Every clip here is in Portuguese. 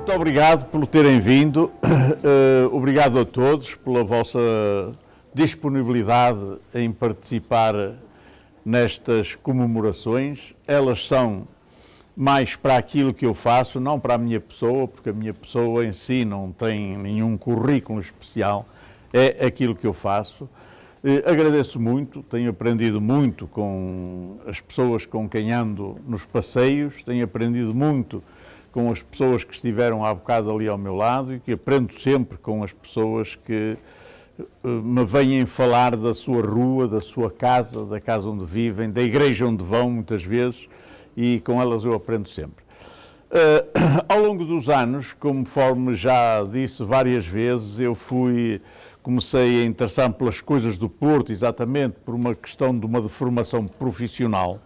Muito obrigado por terem vindo. Obrigado a todos pela vossa disponibilidade em participar nestas comemorações. Elas são mais para aquilo que eu faço, não para a minha pessoa, porque a minha pessoa em si não tem nenhum currículo especial, é aquilo que eu faço. Agradeço muito, tenho aprendido muito com as pessoas com quem ando nos passeios, tenho aprendido muito com as pessoas que estiveram há bocado ali ao meu lado e que aprendo sempre com as pessoas que me vêm falar da sua rua, da sua casa, da casa onde vivem, da igreja onde vão muitas vezes, e com elas eu aprendo sempre. Ao longo dos anos, conforme já disse várias vezes, comecei a interessar-me pelas coisas do Porto, exatamente por uma questão de uma deformação profissional.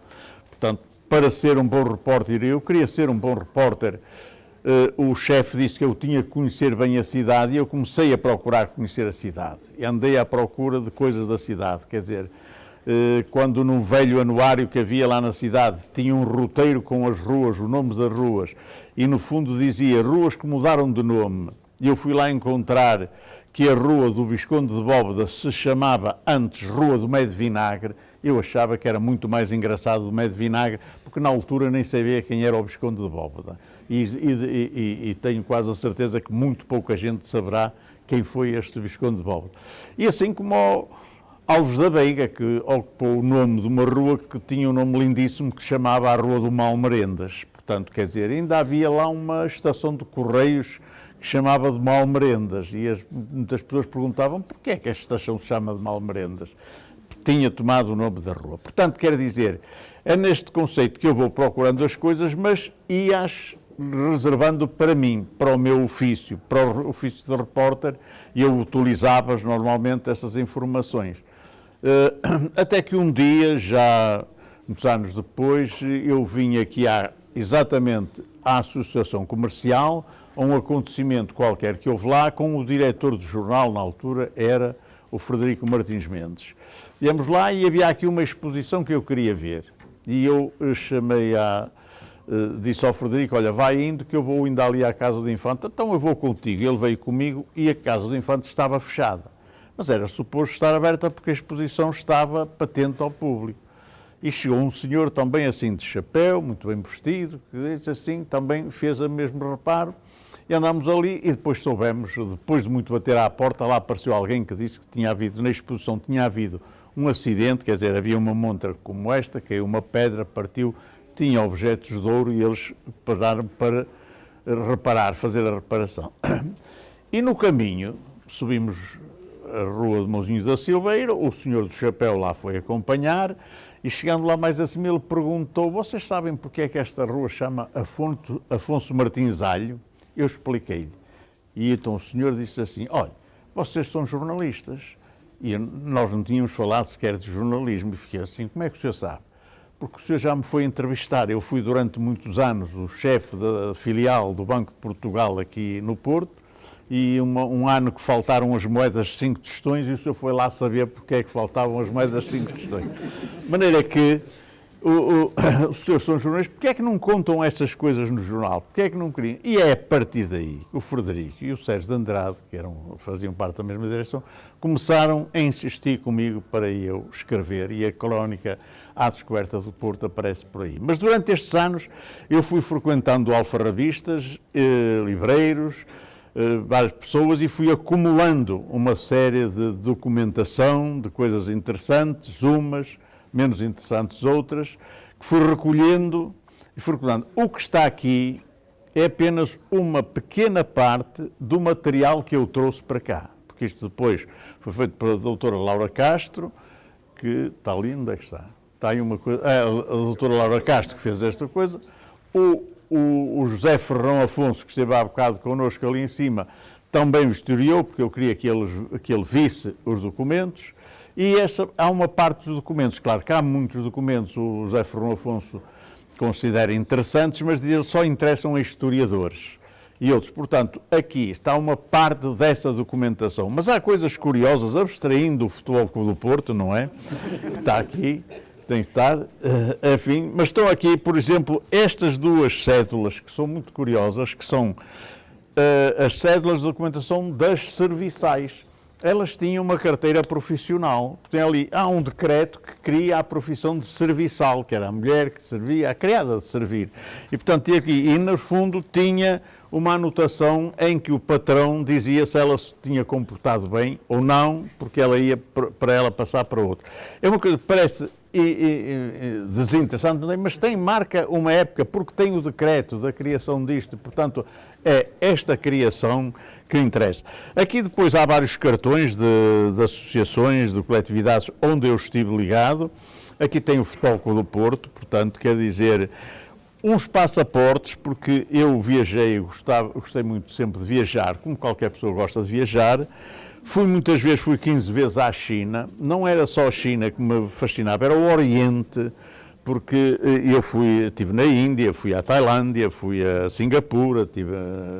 Portanto, para ser um bom repórter, eu queria ser um bom repórter, o chefe disse que eu tinha que conhecer bem a cidade e eu comecei a procurar conhecer a cidade. E andei à procura de coisas da cidade, quer dizer, quando num velho anuário que havia lá na cidade tinha um roteiro com as ruas, os nomes das ruas, e no fundo dizia ruas que mudaram de nome. E eu fui lá encontrar que a rua do Visconde de Bóveda se chamava antes Rua do Meio de Vinagre. Eu achava que era muito mais engraçado do Meio de Vinagre, porque na altura nem sabia quem era o Visconde de Bóveda. E tenho quase a certeza que muito pouca gente saberá quem foi este Visconde de Bóveda. E assim como Alves da Veiga, que ocupou o nome de uma rua que tinha um nome lindíssimo, que se chamava a Rua do Malmerendas. Portanto, quer dizer, ainda havia lá uma estação de Correios que chamava de Malmerendas, e muitas pessoas perguntavam porquê é que esta estação se chama de Malmerendas. Tinha tomado o nome da rua. Portanto, quer dizer, é neste conceito que eu vou procurando as coisas, mas ia-as reservando para mim, para o meu ofício, para o ofício de repórter, e eu utilizava normalmente essas informações. Até que um dia, já muitos anos depois, eu vim aqui exatamente à Associação Comercial, a um acontecimento qualquer que houve lá, com o diretor do jornal, na altura, era o Frederico Martins Mendes. Viemos lá e havia aqui uma exposição que eu queria ver. E eu disse ao Frederico, olha, vai indo que eu vou indo ali à Casa do Infante. Então eu vou contigo. Ele veio comigo e a Casa do Infante estava fechada. Mas era suposto estar aberta porque a exposição estava patente ao público. E chegou um senhor também assim de chapéu, muito bem vestido, que disse assim, também fez o mesmo reparo. E andámos ali e depois soubemos, depois de muito bater à porta, lá apareceu alguém que disse que tinha havido, na exposição tinha havido um acidente, quer dizer, havia uma montra como esta, caiu uma pedra, partiu, tinha objetos de ouro e eles pararam para reparar, fazer a reparação. E no caminho, subimos a rua de Mãozinho da Silveira, o senhor do chapéu lá foi acompanhar e chegando lá mais acima ele perguntou, vocês sabem porque é que esta rua chama Afonso Martins Alho? Eu expliquei-lhe. E então o senhor disse assim, olha, vocês são jornalistas. E nós não tínhamos falado sequer de jornalismo. E fiquei assim, como é que o senhor sabe? Porque o senhor já me foi entrevistar. Eu fui durante muitos anos o chefe da filial do Banco de Portugal aqui no Porto. E um ano que faltaram as moedas 5 tostões e o senhor foi lá saber porque é que faltavam as moedas 5 tostões. De maneira que os senhores são jornalistas, porque é que não contam essas coisas no jornal? Porque é que não queriam? E é a partir daí que o Frederico e o Sérgio de Andrade, que faziam parte da mesma direção, começaram a insistir comigo para eu escrever, e a crónica à descoberta do Porto aparece por aí. Mas durante estes anos eu fui frequentando alfarrabistas, livreiros, várias pessoas, e fui acumulando uma série de documentação, de coisas interessantes, umas menos interessantes outras, que fui recolhendo e fui recolhendo. O que está aqui é apenas uma pequena parte do material que eu trouxe para cá, porque isto depois foi feito pela doutora Laura Castro, que está ali, onde é que está? Está aí uma coisa, a doutora Laura Castro que fez esta coisa, o José Ferrão Afonso, que esteve há bocado connosco ali em cima, também me historiou, porque eu queria que ele visse os documentos. E há uma parte dos documentos, claro que há muitos documentos, o José Ferrão Afonso considera interessantes, mas eles só interessam a historiadores e outros. Portanto, aqui está uma parte dessa documentação. Mas há coisas curiosas, abstraindo o Futebol Clube do Porto, não é? Que está aqui, tem que estar, enfim. Mas estão aqui, por exemplo, estas duas cédulas, que são muito curiosas, que são as cédulas de documentação das serviçais. Elas tinham uma carteira profissional. Tem ali, há um decreto que cria a profissão de serviçal, que era a mulher que servia, a criada de servir. E, portanto, tinha aqui, e no fundo tinha uma anotação em que o patrão dizia se ela se tinha comportado bem ou não, porque ela ia para ela passar para outro. É uma coisa que parece desinteressante, mas marca uma época, porque tem o decreto da criação disto, portanto, é esta criação que interessa. Aqui depois há vários cartões de associações, de coletividades onde eu estive ligado. Aqui tem o Futebol Clube do Porto, portanto, quer dizer, uns passaportes, porque eu viajei, gostei muito sempre de viajar, como qualquer pessoa gosta de viajar. Fui 15 vezes à China. Não era só a China que me fascinava, era o Oriente, porque eu estive na Índia, fui à Tailândia, fui a Singapura, estive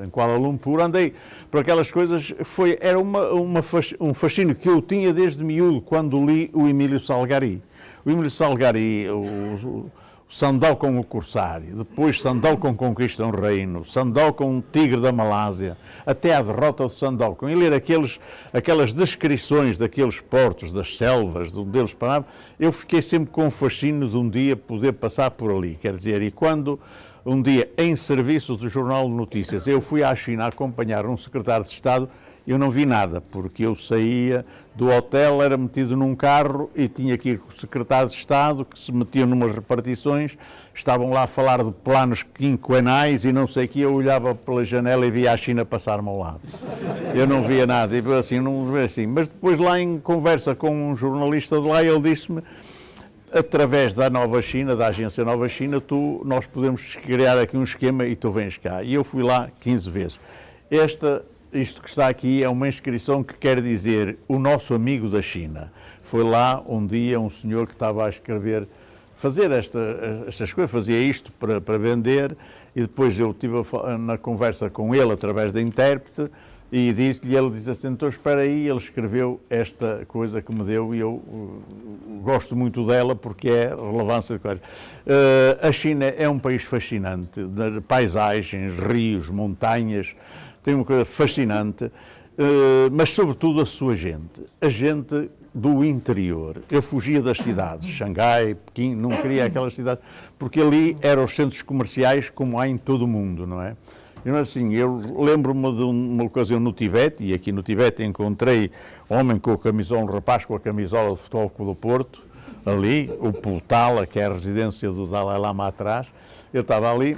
em Kuala Lumpur, andei por aquelas coisas. Era um fascínio que eu tinha desde miúdo, quando li o Emílio Salgari. O Emílio Salgari, o Sandal com o Corsário, depois Sandal com Conquista um Reino, Sandal com o Tigre da Malásia, até à derrota do Sandal. Com ele, aquelas descrições daqueles portos, das selvas, de onde eles paravam, eu fiquei sempre com o fascínio de um dia poder passar por ali. Quer dizer, e quando um dia, em serviço do Jornal de Notícias, eu fui à China acompanhar um secretário de Estado, eu não vi nada, porque eu saía do hotel, era metido num carro e tinha que ir com o secretário de Estado, que se metiam numas repartições, estavam lá a falar de planos quinquenais e não sei o que, eu olhava pela janela e via a China passar-me ao lado. Eu não via nada, e assim, não via assim. Mas depois lá em conversa com um jornalista de lá, ele disse-me, através da Nova China, da agência Nova China, nós podemos criar aqui um esquema e tu vens cá. E eu fui lá 15 vezes. Isto que está aqui é uma inscrição que quer dizer o nosso amigo da China. Foi lá um dia um senhor que estava a escrever, fazer estas coisas, fazia isto para vender, e depois eu estive na conversa com ele através da intérprete e ele disse assim, então espera aí, ele escreveu esta coisa que me deu e eu gosto muito dela porque é relevância de coisas. A China é um país fascinante, de paisagens, rios, montanhas. Tem uma coisa fascinante, mas sobretudo a sua gente, a gente do interior. Eu fugia das cidades, Xangai, Pequim, não queria aquelas cidades, porque ali eram os centros comerciais como há em todo o mundo, não é? Eu lembro-me de uma ocasião no Tibete, e aqui no Tibete encontrei um rapaz com a camisola de Futebol Clube do Porto, ali, o Potala, que é a residência do Dalai Lama atrás, ele estava ali.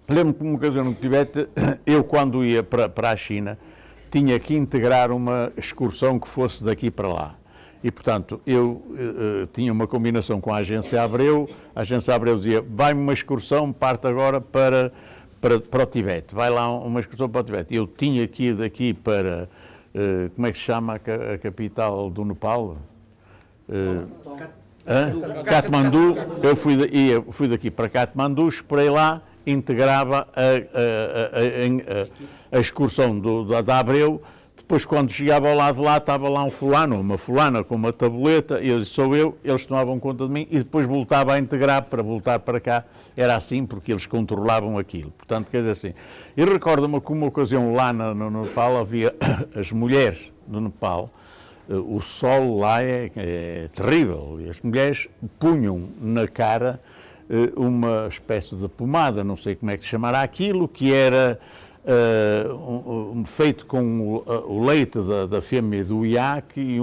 Lembro-me que uma ocasião no Tibete, eu quando ia para a China, tinha que integrar uma excursão que fosse daqui para lá. E, portanto, eu tinha uma combinação com a Agência Abreu dizia, vai-me uma excursão, parte agora para o Tibete, vai lá uma excursão para o Tibete. Eu tinha que ir daqui para, como é que se chama a capital do Nepal? Katmandu. Eu fui daqui para Katmandu, esperei lá, integrava a excursão da Abreu. Depois, quando chegava ao lado de lá, estava lá uma fulana com uma tabuleta, e eu disse, sou eu, eles tomavam conta de mim, e depois voltava a integrar para voltar para cá. Era assim, porque eles controlavam aquilo. Portanto, quer dizer assim, eu recordo-me que uma ocasião lá no Nepal, havia as mulheres do Nepal, o sol lá é terrível, e as mulheres punham na cara uma espécie de pomada, não sei como é que se chamará aquilo, que era feito com o leite da fêmea do iaque e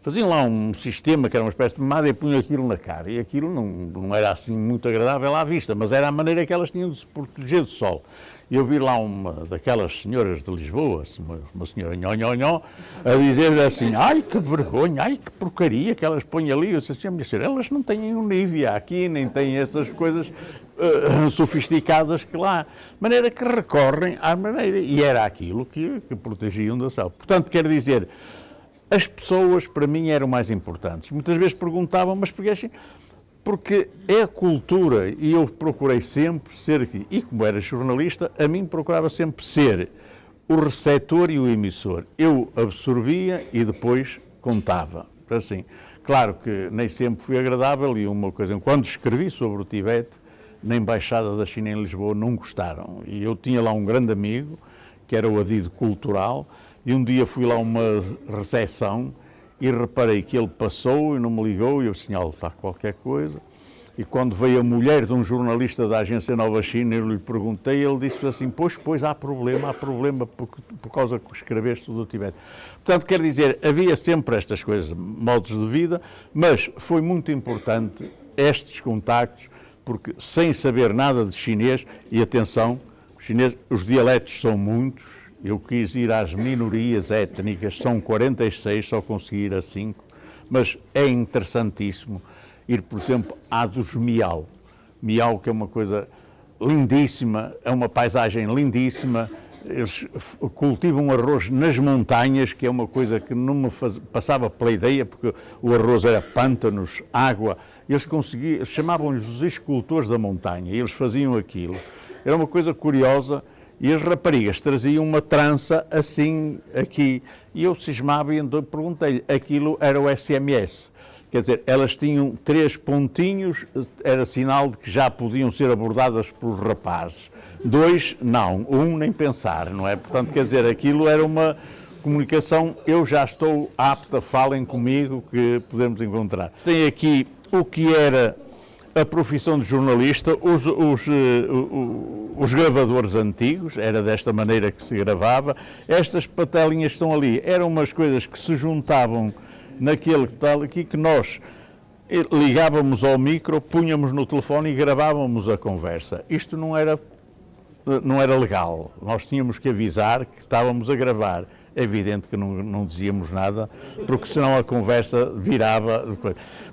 faziam lá um sistema que era uma espécie de pomada e punham aquilo na cara. E aquilo não era assim muito agradável à vista, mas era a maneira que elas tinham de se proteger do sol. E eu vi lá uma daquelas senhoras de Lisboa, uma senhora nhó, a dizer assim, ai que vergonha, ai que porcaria que elas põem ali. Eu disse assim, minha senhora, elas não têm um Nivea aqui, nem têm essas coisas sofisticadas que lá. De maneira que recorrem à maneira, e era aquilo que protegiam da saúde. Portanto, quer dizer, as pessoas para mim eram mais importantes. Muitas vezes perguntavam, mas porquê assim? Porque é a cultura, e eu procurei sempre ser aqui, e como era jornalista, a mim procurava sempre ser o receptor e o emissor. Eu absorvia e depois contava. Assim, claro que nem sempre fui agradável, e uma ocasião, quando escrevi sobre o Tibete, na Embaixada da China em Lisboa não gostaram. E eu tinha lá um grande amigo, que era o adido cultural, e um dia fui lá a uma recepção e reparei que ele passou e não me ligou, e eu disse, está qualquer coisa. E quando veio a mulher de um jornalista da agência Nova China, eu lhe perguntei, ele disse assim, pois há problema por causa que escreveste do Tibete. Portanto, quer dizer, havia sempre estas coisas, modos de vida, mas foi muito importante estes contactos, porque sem saber nada de chinês, e atenção, os dialetos são muitos, eu quis ir às minorias étnicas, são 46, só consegui ir a 5, mas é interessantíssimo ir, por exemplo, à dos Miau. Miau, que é uma coisa lindíssima, é uma paisagem lindíssima. Eles cultivam arroz nas montanhas, que é uma coisa que não me passava pela ideia, porque o arroz era pântanos, água. Eles chamavam-lhes os escultores da montanha, e eles faziam aquilo. Era uma coisa curiosa, e as raparigas traziam uma trança assim, aqui. E eu cismava e então perguntei-lhe, aquilo era o SMS. Quer dizer, elas tinham 3 pontinhos, era sinal de que já podiam ser abordadas por rapazes. 2, não. 1, nem pensar, não é? Portanto, quer dizer, aquilo era uma comunicação, eu já estou apta, falem comigo, que podemos encontrar. Tem aqui o que era a profissão de jornalista, os gravadores antigos, era desta maneira que se gravava. Estas patelinhas que estão ali, eram umas coisas que se juntavam naquele tal aqui, que nós ligávamos ao micro, punhamos no telefone e gravávamos a conversa. Isto não era legal, nós tínhamos que avisar que estávamos a gravar. É evidente que não dizíamos nada, porque senão a conversa virava.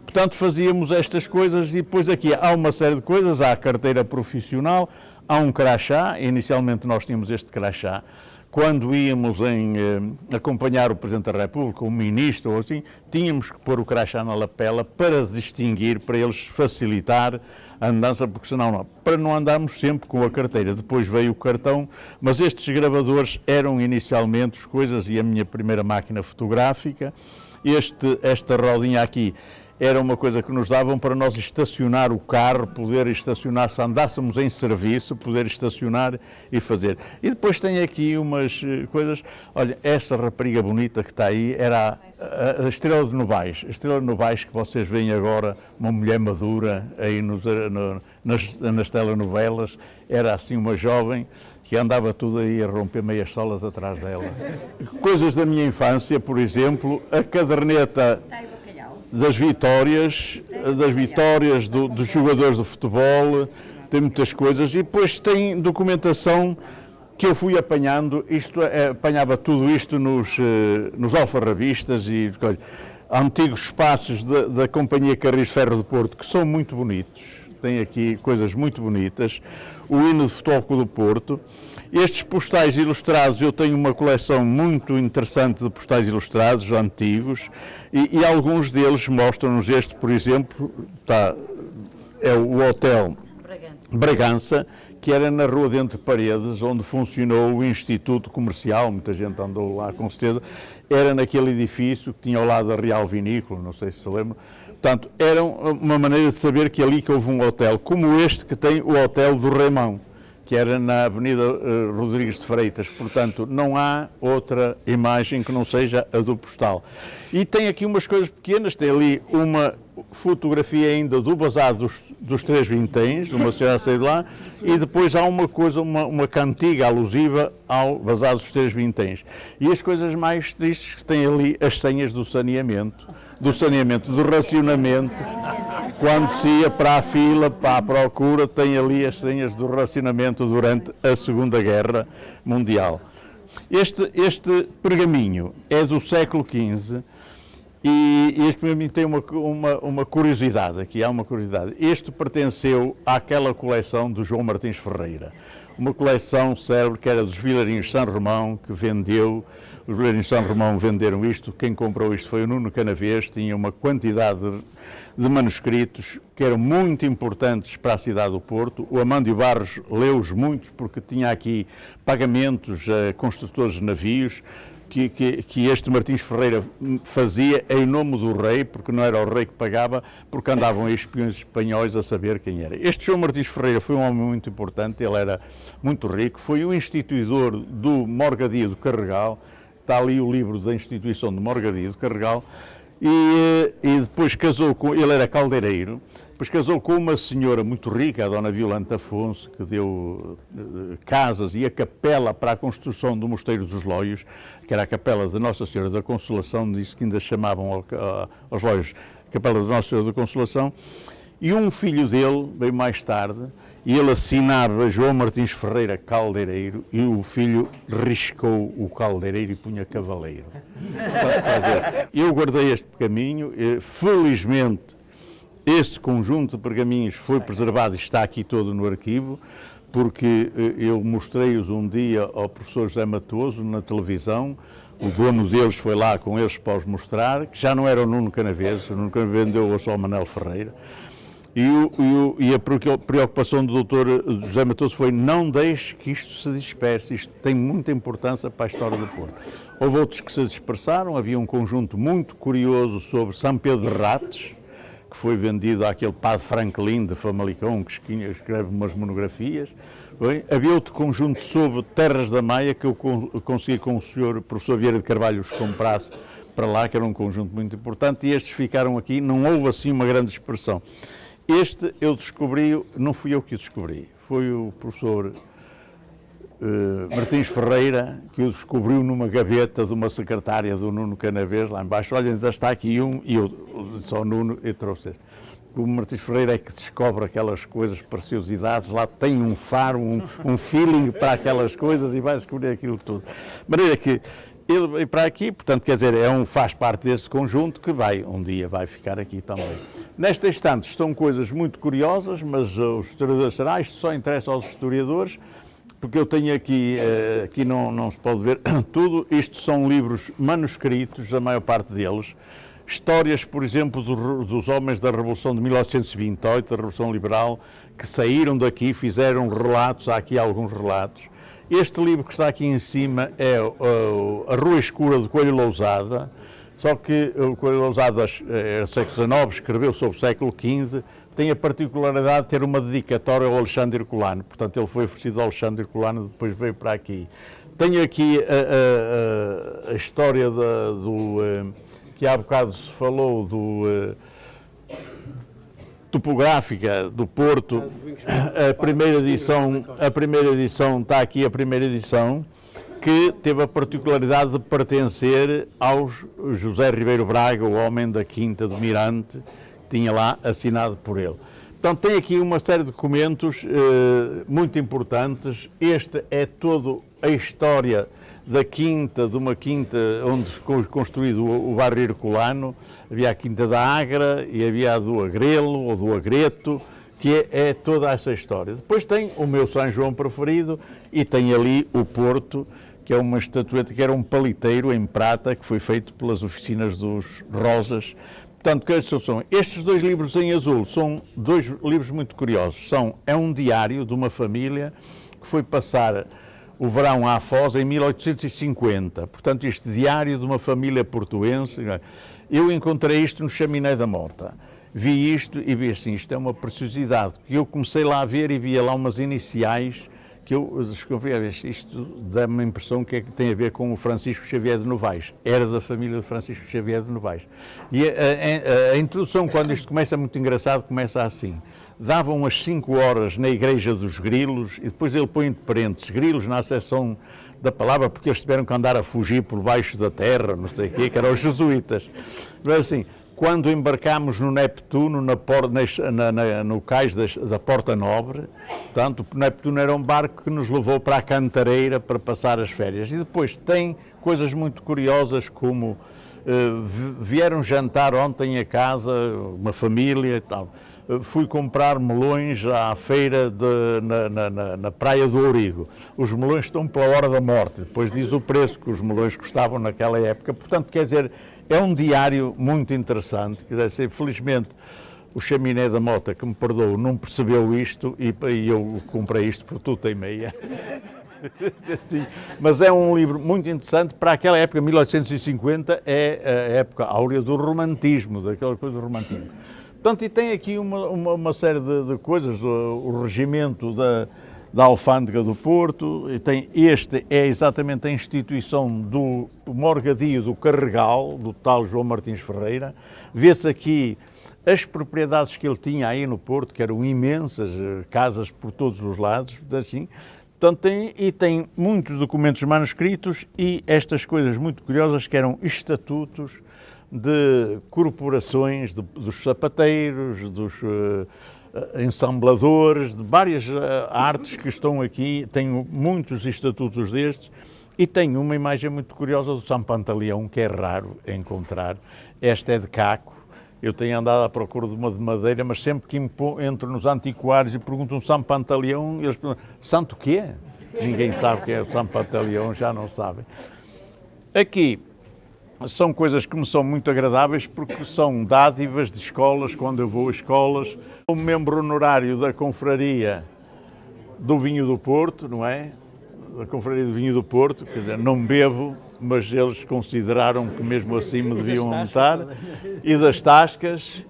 Portanto, fazíamos estas coisas, e depois aqui há uma série de coisas, há a carteira profissional, há um crachá, inicialmente nós tínhamos este crachá. Quando íamos acompanhar o Presidente da República, o Ministro ou assim, tínhamos que pôr o crachá na lapela para distinguir, para eles facilitar a andança, porque senão não, para não andarmos sempre com a carteira. Depois veio o cartão, mas estes gravadores eram inicialmente as coisas, e a minha primeira máquina fotográfica, esta rodinha aqui, era uma coisa que nos davam para nós estacionar o carro, poder estacionar, se andássemos em serviço, poder estacionar e fazer. E depois tem aqui umas coisas, olha, essa rapariga bonita que está aí era a Estrela de Novais. A Estrela de Novais, que vocês veem agora, uma mulher madura aí nas telenovelas, era assim uma jovem que andava tudo aí a romper meias solas atrás dela. Coisas da minha infância, por exemplo, a caderneta das vitórias dos jogadores de futebol, tem muitas coisas, e depois tem documentação que eu fui apanhando, apanhava tudo isto nos alfarrabistas e antigos espaços da Companhia Carris Ferro de Porto, que são muito bonitos, tem aqui coisas muito bonitas, o hino de Futebol Clube do Porto. Estes postais ilustrados, eu tenho uma coleção muito interessante de postais ilustrados, antigos, e alguns deles mostram-nos este, por exemplo, é o Hotel Bragança, que era na Rua de Entre Paredes, onde funcionou o Instituto Comercial, muita gente andou lá com certeza, era naquele edifício que tinha ao lado da Real Vinícola, não sei se se lembra. Portanto, era uma maneira de saber que ali que houve um hotel, como este que tem o Hotel do Remão, que era na Avenida Rodrigues de Freitas. Portanto, não há outra imagem que não seja a do postal. E tem aqui umas coisas pequenas, tem ali uma fotografia ainda do Bazar dos Três Vinténs, de uma senhora a sair de lá, e depois há uma coisa, uma cantiga alusiva ao Bazar dos Três Vinténs. E as coisas mais tristes, que tem ali as senhas do saneamento, do racionamento. Quando se ia para a fila, para a procura, tem ali as senhas do racionamento durante a Segunda Guerra Mundial. Este pergaminho é do século XV e este pergaminho tem uma curiosidade, aqui há uma curiosidade. Este pertenceu àquela coleção do João Martins Ferreira, uma coleção célebre que era dos Vilarinhos de São Romão, que vendeu. Os Vilarinhos de São Romão venderam isto, quem comprou isto foi o Nuno Canavês, tinha uma quantidade de manuscritos que eram muito importantes para a cidade do Porto. O Amândio Barros leu-os muitos porque tinha aqui pagamentos a construtores de navios, que este Martins Ferreira fazia em nome do rei, porque não era o rei que pagava, porque andavam aí espiões espanhóis a saber quem era. Este João Martins Ferreira foi um homem muito importante, ele era muito rico, foi o instituidor do Morgadia do Carregal, está ali o livro da instituição do Morgadia do Carregal, e depois casou com, ele era caldeireiro, depois casou com uma senhora muito rica, a dona Violante Afonso, que deu casas e a capela para a construção do Mosteiro dos Lóios, que era a capela de Nossa Senhora da Consolação, disse que ainda chamavam aos Lóios a capela de Nossa Senhora da Consolação, e um filho dele, bem mais tarde, e ele assinava João Martins Ferreira Caldeireiro, e o filho riscou o caldeireiro e punha cavaleiro. Eu guardei este pergaminho, felizmente este conjunto de pergaminhos foi preservado e está aqui todo no arquivo, porque eu mostrei-os um dia ao professor José Matoso na televisão, o dono deles foi lá com eles para os mostrar, que já não era o Nuno Canaveses, o Nuno Canaveses vendeu-os ao Manuel Ferreira, e a preocupação do doutor José Matoso foi: não deixe que isto se disperse, isto tem muita importância para a história do Porto. Houve outros que se dispersaram, havia um conjunto muito curioso sobre São Pedro de Rates, que foi vendido àquele padre Franklin de Famalicão, que escreve umas monografias. Bem, havia outro conjunto sobre Terras da Maia, que eu consegui com o senhor professor Vieira de Carvalho os comprasse para lá, que era um conjunto muito importante, e estes ficaram aqui, não houve assim uma grande dispersão. Este eu descobri, não fui eu que o descobri, foi o professor Martins Ferreira, que o descobriu numa gaveta de uma secretária do Nuno Canaveses, lá embaixo. Olha, ainda está aqui um, e eu disse ao Nuno, eu trouxe este. O Martins Ferreira é que descobre aquelas coisas, preciosidades, lá tem um faro, um feeling para aquelas coisas e vai descobrir aquilo tudo. De maneira que ele veio para aqui, portanto, quer dizer, faz parte desse conjunto que um dia vai ficar aqui também. Nesta estante estão coisas muito curiosas, mas os historiadores será, isto só interessa aos historiadores, porque eu tenho aqui não se pode ver tudo, isto são livros manuscritos, a maior parte deles, histórias, por exemplo, dos homens da Revolução de 1828, da Revolução Liberal, que saíram daqui, fizeram relatos, há aqui alguns relatos. Este livro que está aqui em cima é A Rua Escura de Coelho Lousada, só que o Coelho Lousada era do século XIX, escreveu sobre o século XV, tem a particularidade de ter uma dedicatória ao Alexandre Herculano, portanto ele foi oferecido ao Alexandre Herculano, depois veio para aqui. Tenho aqui a história que há bocado se falou, topográfica do Porto, a primeira edição, está aqui a primeira edição, que teve a particularidade de pertencer ao José Ribeiro Braga, o homem da Quinta do Mirante, tinha lá assinado por ele. Portanto, tem aqui uma série de documentos muito importantes. Este é toda a história da quinta, de uma quinta onde ficou construído o bairro Herculano. Havia a Quinta da Agra e havia a do Agrelo ou do Agreto, que é toda essa história. Depois tem o meu São João preferido e tem ali o Porto, que é uma estatueta, que era um paliteiro em prata, que foi feito pelas oficinas dos Rosas. Portanto, estes dois livros em azul são dois livros muito curiosos. É um diário de uma família que foi passar o verão à Foz em 1850. Portanto, este diário de uma família portuense. Eu encontrei isto no Chaminé da Mota. Vi isto e vi assim, isto é uma preciosidade. Eu comecei lá a ver e via lá umas iniciais que eu descobri, isto dá-me a impressão que tem a ver com o Francisco Xavier de Novaes, era da família de Francisco Xavier de Novaes. E a introdução, quando isto começa, é muito engraçado, começa assim: davam as 5 horas na Igreja dos Grilos, e depois ele põe entre parênteses, grilos na acessão da palavra, porque eles tiveram que andar a fugir por baixo da terra, não sei o quê, que eram os jesuítas. Mas assim, quando embarcámos no Neptuno, no cais da Porta Nobre, portanto, o Neptuno era um barco que nos levou para a Cantareira para passar as férias. E depois tem coisas muito curiosas, como vieram jantar ontem a casa, uma família e tal. Fui comprar melões à feira na Praia do Ourigo. Os melões estão pela hora da morte, depois diz o preço que os melões custavam naquela época. Portanto, quer dizer, é um diário muito interessante. Quer dizer, felizmente o Chaminé da Mota, que me perdoou, não percebeu isto e eu comprei isto por tudo em meia. Mas é um livro muito interessante para aquela época, 1850, é a época áurea do romantismo, daquela coisa do romantismo. Portanto, e tem aqui uma série de coisas, o regimento da Alfândega do Porto, e este é exatamente a instituição do morgadio do Carregal, do tal João Martins Ferreira. Vê-se aqui as propriedades que ele tinha aí no Porto, que eram imensas, casas por todos os lados, assim. Portanto, tem muitos documentos manuscritos e estas coisas muito curiosas que eram estatutos de corporações, dos sapateiros, dos ensambladores, de várias artes que estão aqui. Tenho muitos estatutos destes e tenho uma imagem muito curiosa do São Pantaleão, que é raro encontrar. Esta é de caco. Eu tenho andado à procura de uma de madeira, mas sempre que entro nos antiquários e perguntam São Pantaleão, eles perguntam, santo quê? Ninguém sabe o que é o São Pantaleão, já não sabem. Aqui são coisas que me são muito agradáveis porque são dádivas de escolas, quando eu vou a escolas. Sou membro honorário da Confraria do Vinho do Porto, não é? Da Confraria do Vinho do Porto, quer dizer, não bebo, mas eles consideraram que mesmo assim me deviam aumentar. E das tascas.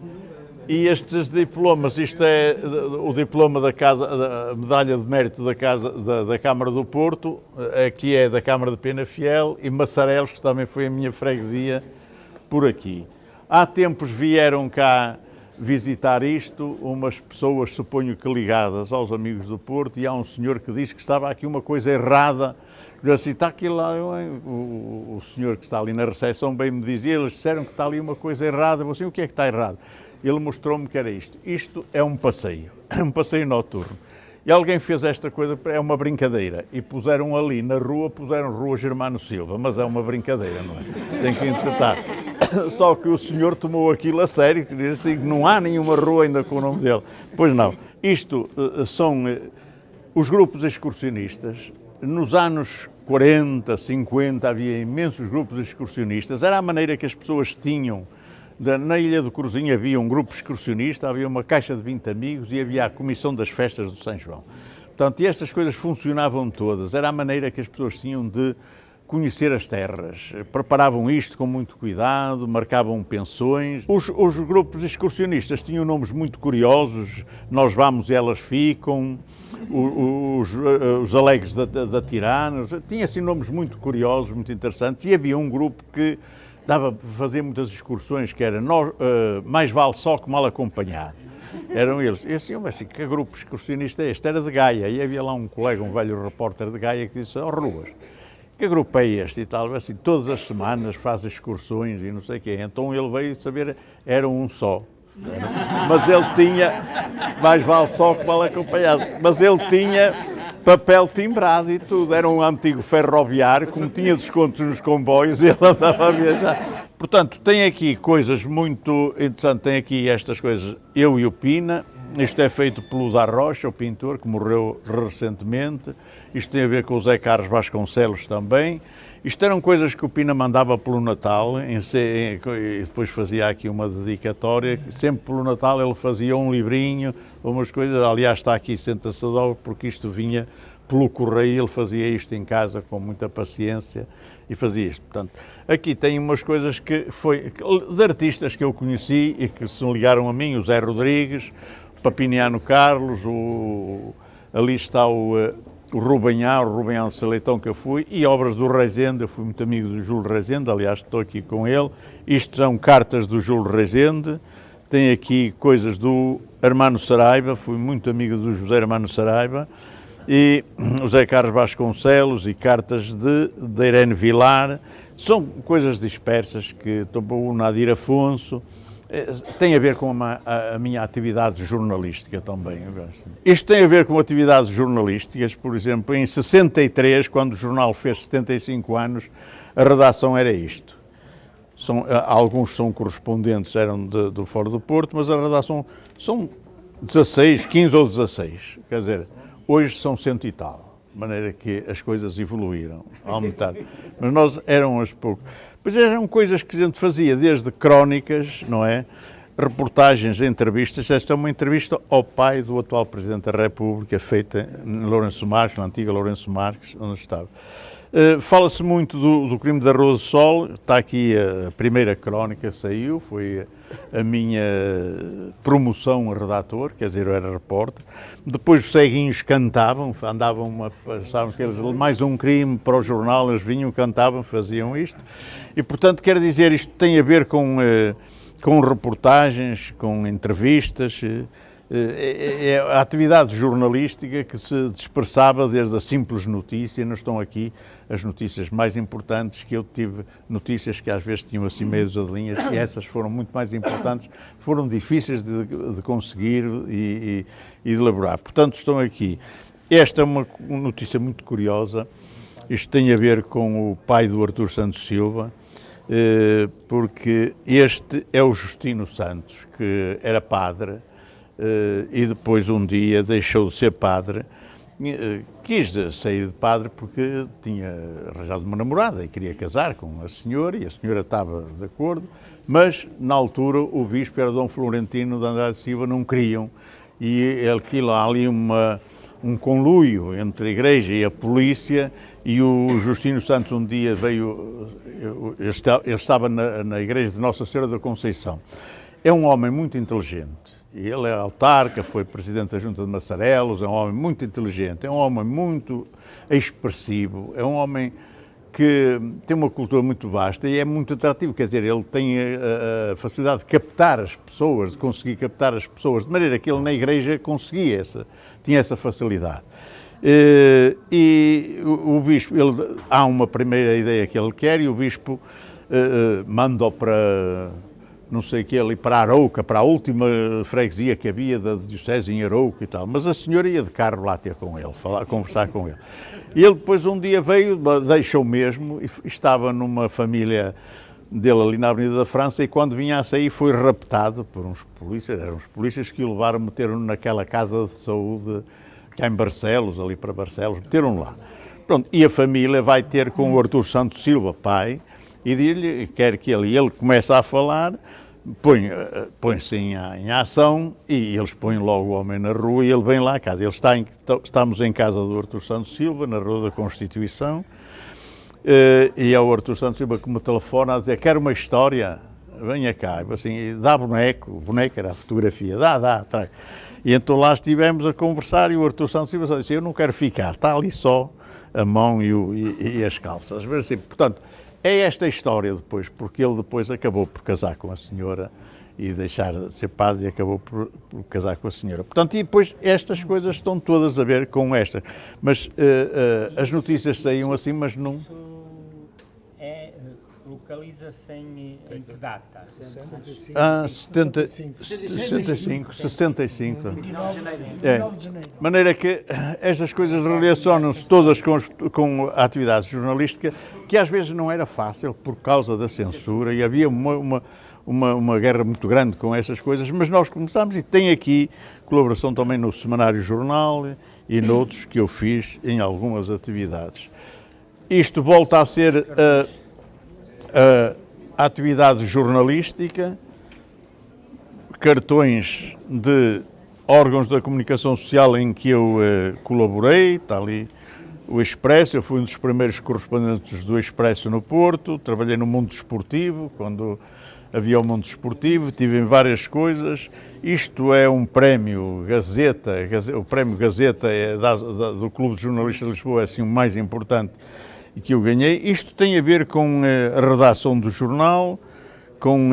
E estes diplomas, isto é o diploma da Casa, a medalha de mérito da Câmara do Porto, aqui é da Câmara de Penafiel, e Massarelos, que também foi a minha freguesia, por aqui. Há tempos vieram cá visitar isto umas pessoas, suponho que ligadas aos amigos do Porto, e há um senhor que disse que estava aqui uma coisa errada. Eu disse, está aqui lá, o senhor que está ali na recepção bem me dizia, eles disseram que está ali uma coisa errada. Eu disse, o que é que está errado? Ele mostrou-me que era isto. Isto é um passeio noturno. E alguém fez esta coisa, é uma brincadeira. E puseram ali na rua, puseram Rua Germano Silva, mas é uma brincadeira, não é? Tem que interpretar. Só que o senhor tomou aquilo a sério, que disse assim, não há nenhuma rua ainda com o nome dele. Pois não. Isto são os grupos excursionistas. Nos anos 40, 50, havia imensos grupos excursionistas. Era a maneira que as pessoas tinham. Na Ilha do Cruzinho havia um grupo excursionista, havia uma caixa de 20 amigos e havia a comissão das festas do São João. Portanto, e estas coisas funcionavam todas. Era a maneira que as pessoas tinham de conhecer as terras. Preparavam isto com muito cuidado, marcavam pensões. Os grupos excursionistas tinham nomes muito curiosos. Nós vamos e elas ficam. Os Alegres da Tirana. Tinha assim nomes muito curiosos, muito interessantes. E havia um grupo que dava para fazer muitas excursões, que era mais vale só que mal acompanhado. Eram eles. E assim, que grupo excursionista é este? Era de Gaia. E havia lá um colega, um velho repórter de Gaia, que disse, Ruas, que grupo é este? E tal, assim, todas as semanas faz excursões e não sei o quê. Então ele veio saber, era um só. Mas ele tinha, mais vale só que mal acompanhado, mas ele tinha papel timbrado e tudo. Era um antigo ferroviário, como tinha descontos nos comboios, e ele andava a viajar. Portanto, tem aqui coisas muito interessantes, tem aqui estas coisas, eu e o Pina. Isto é feito pelo Da Rocha, o pintor, que morreu recentemente. Isto tem a ver com o Zé Carlos Vasconcelos também. Isto eram coisas que o Pina mandava pelo Natal, e depois fazia aqui uma dedicatória. Sempre pelo Natal ele fazia um livrinho, umas coisas. Aliás, está aqui Senta-se a Dobra, porque isto vinha pelo correio, ele fazia isto em casa com muita paciência e fazia isto. Portanto, aqui tem umas coisas que foi de artistas que eu conheci e que se ligaram a mim, o Zé Rodrigues, o Papiniano Carlos, ali está o Rubem de Saleitão, que eu fui, e obras do Rezende. Eu fui muito amigo do Júlio Rezende, aliás estou aqui com ele. Isto são cartas do Júlio Rezende. Tem aqui coisas do Hermano Saraiva, fui muito amigo do José Hermano Saraiva, e o Zé Carlos Vasconcelos, e cartas de Irene Vilar. São coisas dispersas, que o Nadir Afonso. Tem a ver com a minha atividade jornalística também. Isto tem a ver com atividades jornalísticas. Por exemplo, em 63, quando o jornal fez 75 anos, a redação era isto. Alguns são correspondentes, eram do Fora do Porto, mas a redação são 16, 15 ou 16. Quer dizer, hoje são 100 e tal. De maneira que as coisas evoluíram, aumentaram. Mas nós éramos poucos. Pois eram coisas que a gente fazia, desde crónicas, não é? reportagens, entrevistas. Esta é uma entrevista ao pai do atual Presidente da República, feita em Lourenço Marques, na antiga Lourenço Marques, onde estava. Fala-se muito do crime da Rua do Sol, está aqui a primeira crónica, saiu, foi a minha promoção a redator, quer dizer, eu era repórter. Depois os ceguinhos cantavam, pensavam que eles, mais um crime para o jornal, eles vinham, cantavam, faziam isto. E, portanto, quero dizer, isto tem a ver com reportagens, com entrevistas, é a atividade jornalística que se dispersava desde a simples notícia. Não estão aqui as notícias mais importantes, que eu tive notícias que às vezes tinham assim meio de linhas, e essas foram muito mais importantes, foram difíceis de conseguir e de elaborar. Portanto, estão aqui. Esta é uma notícia muito curiosa. Isto tem a ver com o pai do Artur Santos Silva, porque este é o Justino Santos, que era padre, e depois um dia deixou de ser padre, quis sair de padre porque tinha arranjado uma namorada e queria casar com a senhora, e a senhora estava de acordo, mas na altura o bispo era Dom Florentino de Andrade Silva, não queriam, e há ali um conluio entre a igreja e a polícia, e o Justino Santos um dia veio, ele estava na igreja de Nossa Senhora da Conceição. É um homem muito inteligente. Ele é autarca, foi presidente da Junta de Massarelos, é um homem muito inteligente, é um homem muito expressivo, é um homem que tem uma cultura muito vasta e é muito atrativo, quer dizer, ele tem a facilidade de captar as pessoas, de conseguir captar as pessoas, de maneira que ele na igreja tinha essa facilidade. E o bispo, há uma primeira ideia que ele quer, e o bispo manda-o para não sei o que, ali para Arouca, para a última freguesia que havia da diocese em Arouca e tal, mas a senhora ia de carro lá ter com ele, conversar com ele. E ele depois um dia veio, deixou mesmo, e estava numa família dele ali na Avenida da França, e quando vinha a sair foi raptado por uns polícias, eram uns polícias que o levaram, meteram naquela casa de saúde, cá em Barcelos, ali para Barcelos, meteram lá. Pronto, e a família vai ter com o Artur Santos Silva, pai, e diz-lhe, quer que ele começa a falar, põe-se em ação, e eles põem logo o homem na rua, e ele vem lá à casa. Estamos em casa do Artur Santos Silva, na Rua da Constituição, e é o Artur Santos Silva que me telefona a dizer: quer uma história, venha cá. Assim, dá boneco, o boneco era a fotografia, dá, traz. E então lá estivemos a conversar, e o Artur Santos Silva disse: eu não quero ficar, está ali só a mão e as calças. Assim, portanto, é esta a história depois, porque ele depois acabou por casar com a senhora e deixar de ser padre, e acabou por casar com a senhora. Portanto, e depois estas coisas estão todas a ver com esta. Mas as notícias saíam assim, mas não... Localiza-se em que data? 65. 65. É. De maneira que estas coisas relacionam-se todas com a atividade jornalística, que às vezes não era fácil por causa da censura, e havia uma guerra muito grande com essas coisas, mas nós começámos, e tem aqui colaboração também no Semanário Jornal e noutros que eu fiz em algumas atividades. Isto volta a ser a atividade jornalística, cartões de órgãos da comunicação social em que eu colaborei, está ali o Expresso, eu fui um dos primeiros correspondentes do Expresso no Porto, trabalhei no mundo desportivo, quando havia o mundo desportivo, tive em várias coisas. Isto é um prémio Gazeta, o prémio Gazeta é do Clube de Jornalistas de Lisboa, é assim o mais importante e que eu ganhei. Isto tem a ver com a redação do jornal, com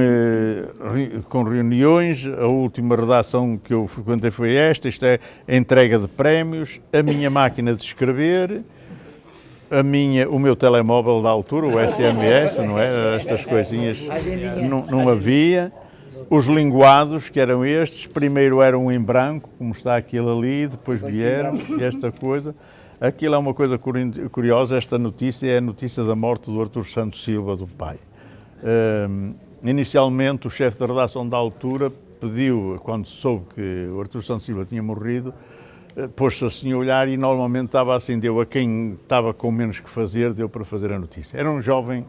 reuniões. A última redação que eu frequentei foi esta. Isto é a entrega de prémios, a minha máquina de escrever, o meu telemóvel da altura, o SMS, não é? Estas coisinhas não havia. Os linguados, que eram estes, primeiro eram em branco, como está aquilo ali, depois vieram, esta coisa. Aquilo é uma coisa curiosa, esta notícia é a notícia da morte do Artur Santos Silva, do pai. Inicialmente, o chefe da redação da altura pediu, quando soube que o Artur Santos Silva tinha morrido, pôs-se assim a olhar, e normalmente estava assim, deu a quem estava com menos que fazer, deu para fazer a notícia. Era um jovem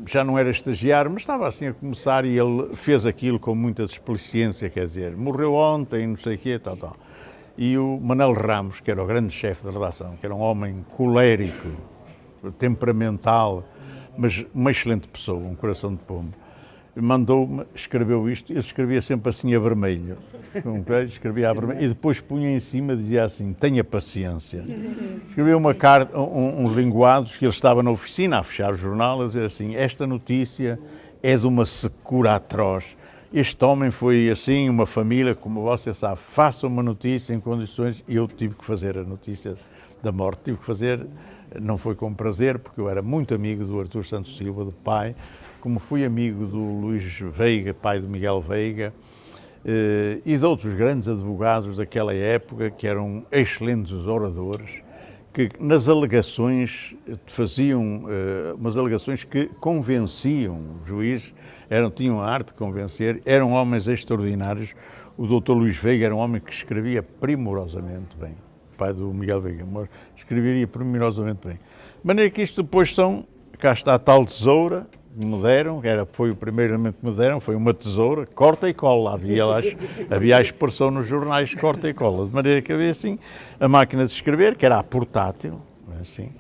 já não era estagiário, mas estava assim a começar e ele fez aquilo com muita desplicência, quer dizer, morreu ontem, não sei o quê, tal, tal. E o Manel Ramos, que era o grande chefe da redação, que era um homem colérico, temperamental, mas uma excelente pessoa, um coração de pombo, mandou-me, escreveu isto, ele escrevia sempre assim a vermelho, escrevia a vermelho, e depois punha em cima, dizia assim, tenha paciência. Escreveu uma carta, uns linguados, que ele estava na oficina a fechar o jornal, a dizer assim, esta notícia é de uma secura atroz. Este homem foi assim, uma família, como você sabe, faça uma notícia em condições, e eu tive que fazer a notícia da morte, tive que fazer, não foi com prazer, porque eu era muito amigo do Artur Santos Silva, do pai, como fui amigo do Luís Veiga, pai do Miguel Veiga, e de outros grandes advogados daquela época, que eram excelentes oradores, que nas alegações faziam umas alegações que convenciam o juiz, tinham a arte de convencer, eram homens extraordinários. O Dr. Luís Veiga era um homem que escrevia primorosamente bem, pai do Miguel Veiga, escreveria primorosamente bem. De maneira que isto depois cá está a tal tesoura, me deram, foi o primeiro elemento que me deram, foi uma tesoura, corta e cola, havia a expressão nos jornais, corta e cola, de maneira que havia assim, a máquina de escrever, que era a portátil, assim.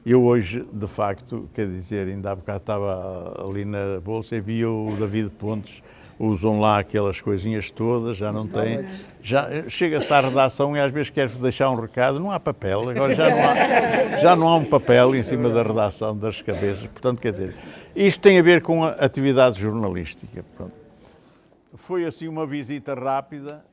Eu hoje, de facto, quer dizer, ainda há bocado estava ali na bolsa e vi o David Pontes, usam lá aquelas coisinhas todas, já não tem, já chega-se à redação e às vezes quer deixar um recado, não há papel, agora já não há um papel em cima da redação das cabeças, portanto, quer dizer, isto tem a ver com a atividade jornalística. Pronto. Foi assim uma visita rápida.